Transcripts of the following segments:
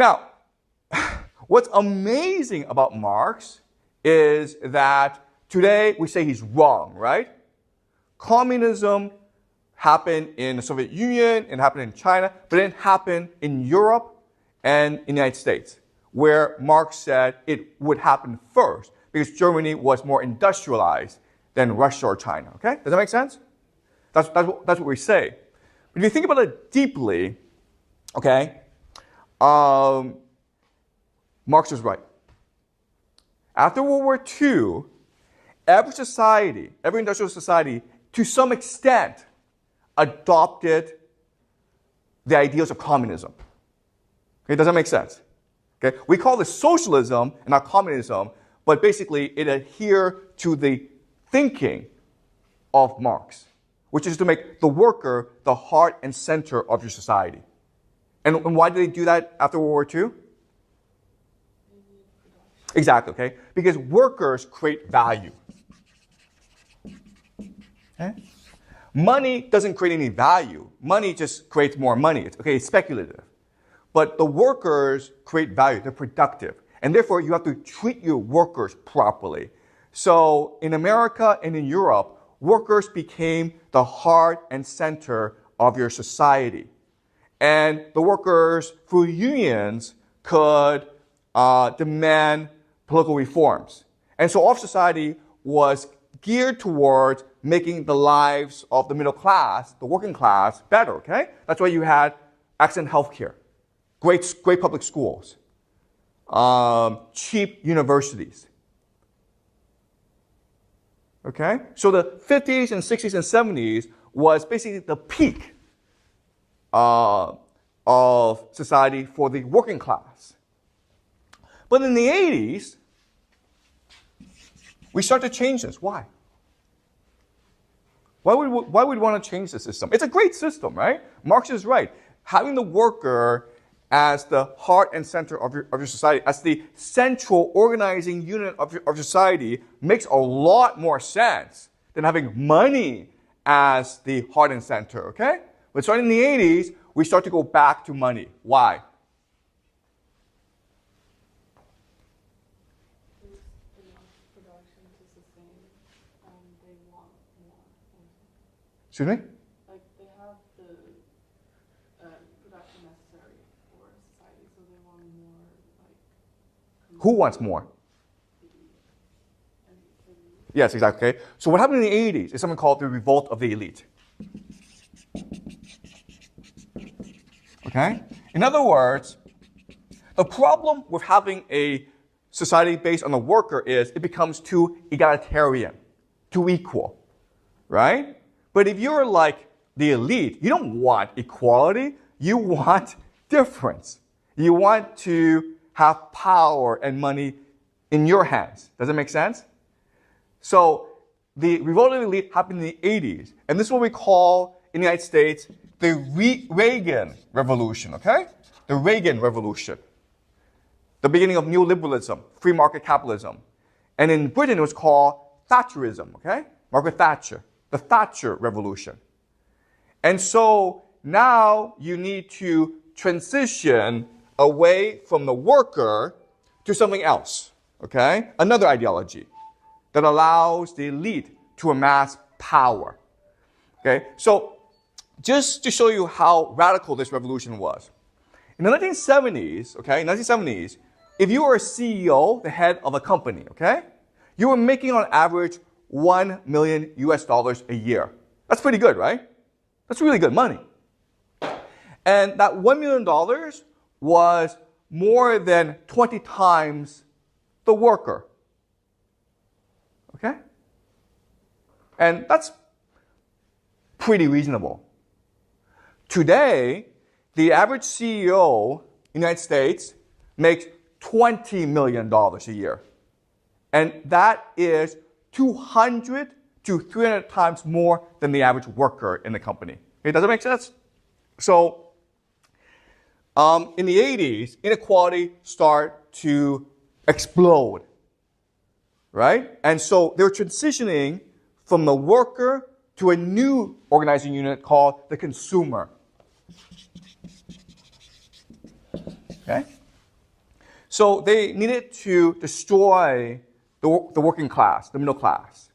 Now, what's amazing about Marx is that today we say he's wrong, right? Communism happened in the Soviet Union, it happened in China, but it didn't happen in Europe and in the United States, where Marx said it would happen first because Germany was more industrialized than Russia or China, okay? Does that make sense? That's what we say. But if you think about it deeply, okay, Marx was right. After World War II, every society, every industrial society, to some extent, adopted the ideals of communism. Okay, does that make sense? Okay, we call this socialism and not communism, but basically it adhered to the thinking of Marx, which is to make the worker the heart and center of your society. And why did they do that after World War II? Exactly, okay? Because workers create value. Okay? Money doesn't create any value. Money just creates more money. It's speculative. But the workers create value. They're productive. And therefore, you have to treat your workers properly. So in America and in Europe, workers became the heart and center of your society. And the workers, through unions, could demand political reforms. And so all of society was geared towards making the lives of the middle class, the working class, better, okay? That's why you had excellent healthcare, great public schools, cheap universities. Okay? So the 50s and 60s and 70s was basically the peak of society for the working class. But in the 80s, we start to change this. Why? Why would we want to change the system? It's a great system, right? Marx is right. Having the worker as the heart and center of your society, as the central organizing unit of your society, makes a lot more sense than having money as the heart and center, okay? But starting in the 80s, we start to go back to money. Why? Excuse me? Like they have the production necessary for society, so they want more. Like who wants more? Yes, exactly. Okay. So what happened in the 80s is something called the revolt of the elite. Okay? In other words, the problem with having a society based on the worker is it becomes too egalitarian, too equal, right? But if you're like the elite, you don't want equality, you want difference. You want to have power and money in your hands. Does that make sense? So the revolt of the elite happened in the 80s, and this is what we call in the United States the Reagan Revolution, okay? The Reagan Revolution. The beginning of neoliberalism, free market capitalism. And in Britain, it was called Thatcherism, okay? Margaret Thatcher, the Thatcher Revolution. And so now you need to transition away from the worker to something else, okay? Another ideology that allows the elite to amass power, okay? So just to show you how radical this revolution was. In the 1970s, okay, if you were a CEO, the head of a company, okay, you were making on average $1 million a year. That's pretty good, right? That's really good money. And that $1 million was more than 20 times the worker. Okay? And that's pretty reasonable. Today, the average CEO in the United States makes $20 million a year. And that is 200 to 300 times more than the average worker in the company. Okay, does that make sense? So, in the 80s, inequality started to explode, right? And so they were transitioning from the worker to a new organizing unit called the consumer. Okay? So they needed to destroy the working class, the middle class.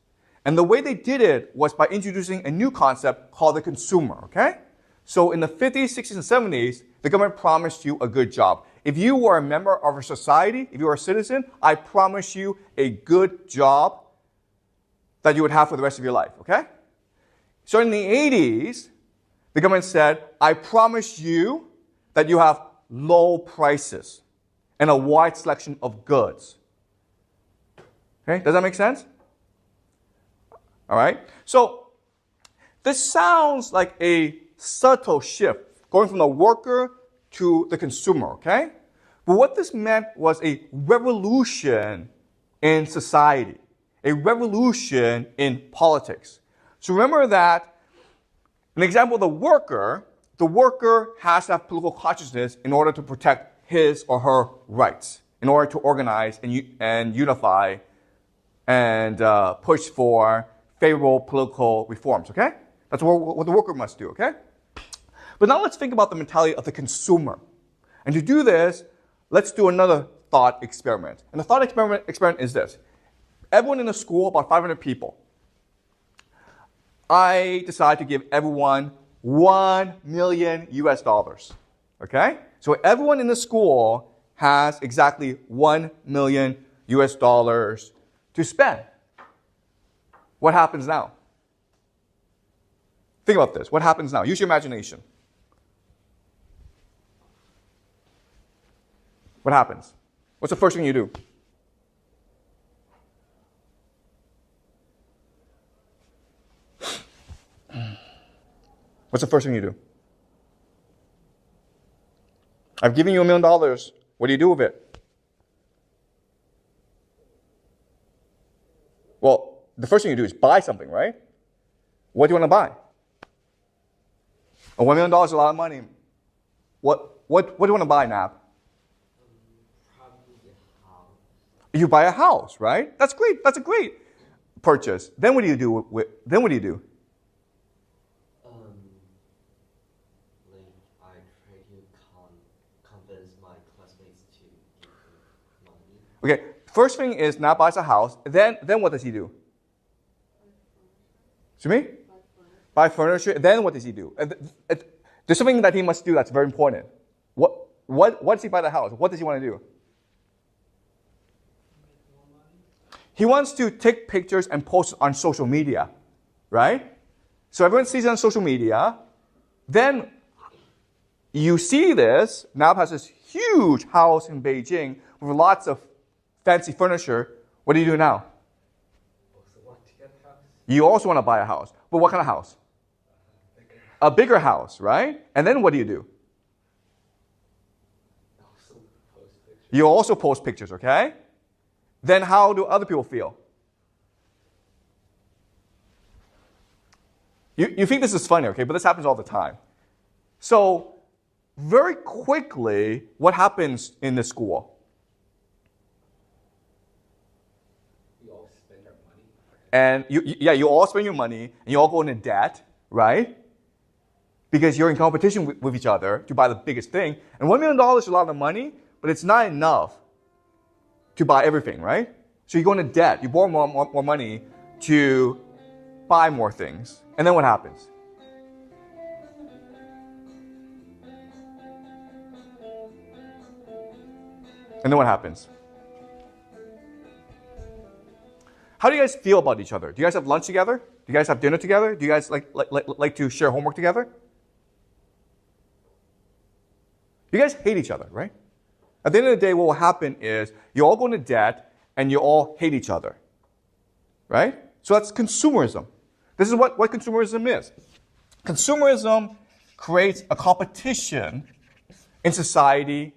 And the way they did it was by introducing a new concept called the consumer, okay? So in the 50s, 60s, and 70s, the government promised you a good job. If you were a member of a society, if you were a citizen, I promise you a good job that you would have for the rest of your life, okay? So in the 80s, the government said, I promise you that you have low prices and a wide selection of goods. Okay, does that make sense? All right. So this sounds like a subtle shift, going from the worker to the consumer, okay? But what this meant was a revolution in society, a revolution in politics. So remember that an example of the worker has to have political consciousness in order to protect his or her rights, in order to organize and unify and push for favorable political reforms, okay? That's what the worker must do, okay? But now let's think about the mentality of the consumer. And to do this, let's do another thought experiment. And the thought experiment is this. Everyone in the school, about 500 people, I decide to give everyone $1 million US, okay? So everyone in the school has exactly $1 million US to spend. What happens now? Think about this. What happens now? Use your imagination. What happens? What's the first thing you do? What's the first thing you do? I've given you $1 million. What do you do with it? Well, the first thing you do is buy something, right? What do you want to buy? $1 million is a lot of money. What do you want to buy, Nab? Probably a house. You buy a house, right? That's great. That's a great purchase. Then what do you do? Then what do you do? Like I try to convince my classmates to give me money. Okay. First thing is Nab buys a house. Then what does he do? To me? Buy furniture. Then what does he do? There's something that he must do that's very important. What does he buy the house? What does he want to do? He wants to take pictures and post on social media, right? So everyone sees it on social media. Then you see this. Nab has this huge house in Beijing with lots of fancy furniture. What do you do now? Also want to get a house. You also want to buy a house. But what kind of house? A bigger house, right? And then what do? Also post pictures. You also post pictures, okay? Then how do other people feel? You think this is funny, okay? But this happens all the time. So very quickly, what happens in the school? We all spend our money. And you all spend your money, and you all go into debt, right? Because you're in competition with each other to buy the biggest thing. And $1 million is a lot of money, but it's not enough to buy everything, right? So you go into debt. You borrow more money to buy more things. And then what happens? And then what happens? How do you guys feel about each other? Do you guys have lunch together? Do you guys have dinner together? Do you guys like to share homework together? You guys hate each other, right? At the end of the day, what will happen is you all go into debt and you all hate each other, right? So that's consumerism. This is what consumerism is. Consumerism creates a competition in society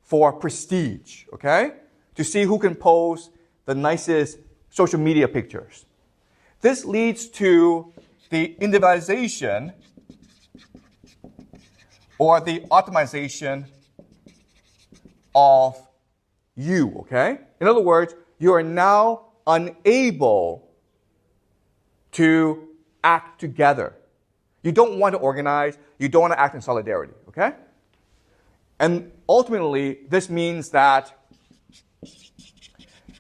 for prestige, okay? To see who can post the nicest social media pictures. This leads to the individualization or the optimization of you, okay? In other words, you are now unable to act together. You don't want to organize. You don't want to act in solidarity, okay? And ultimately, this means that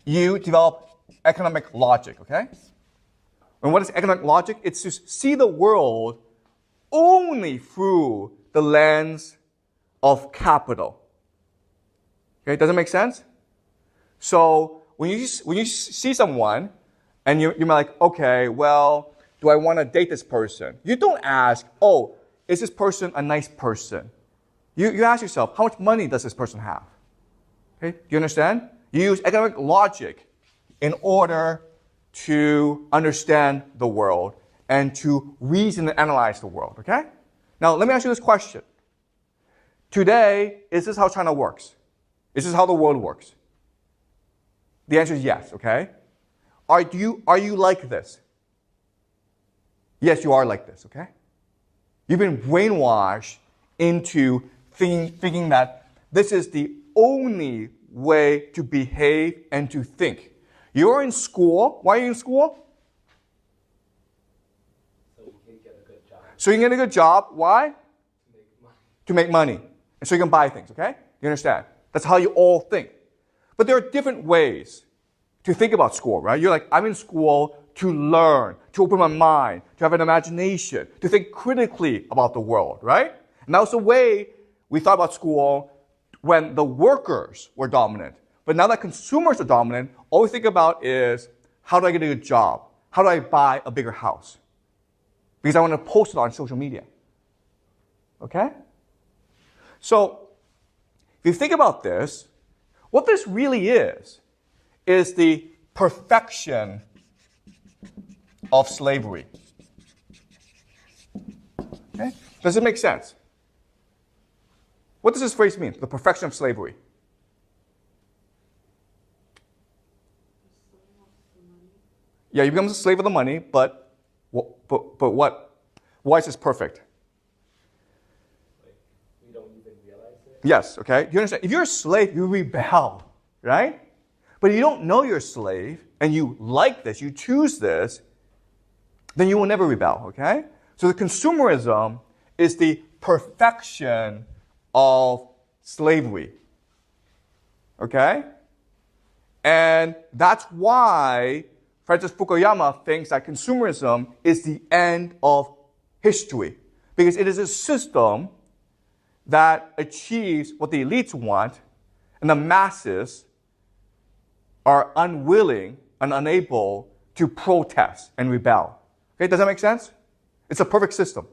you develop economic logic, okay? And what is economic logic? It's to see the world only through the lens of capital. Okay, does it make sense? So when you see someone and you're like, okay, well, do I want to date this person? You don't ask, oh, is this person a nice person? You ask yourself, how much money does this person have? Okay, do you understand? You use economic logic in order to understand the world and to reason and analyze the world, okay? Now, let me ask you this question. Today, is this how China works? Is this how the world works? The answer is yes, okay? Are you like this? Yes, you are like this, okay? You've been brainwashed into thinking that this is the only way to behave and to think. You're in school. Why are you in school? So you can get a good job. So you can get a good job. Why? To make money. To make money. And so you can buy things, okay? You understand? That's how you all think. But there are different ways to think about school, right? You're like, I'm in school to learn, to open my mind, to have an imagination, to think critically about the world, right? And that was the way we thought about school when the workers were dominant. But now that consumers are dominant, all we think about is, how do I get a good job? How do I buy a bigger house? Because I want to post it on social media. Okay? So, if you think about this, what this really is the perfection of slavery. Okay? Does it make sense? What does this phrase mean? The perfection of slavery. Yeah, you become a slave of the money, but what? Why is this perfect? Like, we don't even realize it. Yes, okay? You understand? If you're a slave, you rebel, right? But if you don't know you're a slave, and you like this, you choose this, then you will never rebel, okay? So the consumerism is the perfection of slavery, okay? And that's why Francis Fukuyama thinks that consumerism is the end of history, because it is a system that achieves what the elites want, and the masses are unwilling and unable to protest and rebel. Okay, does that make sense? It's a perfect system.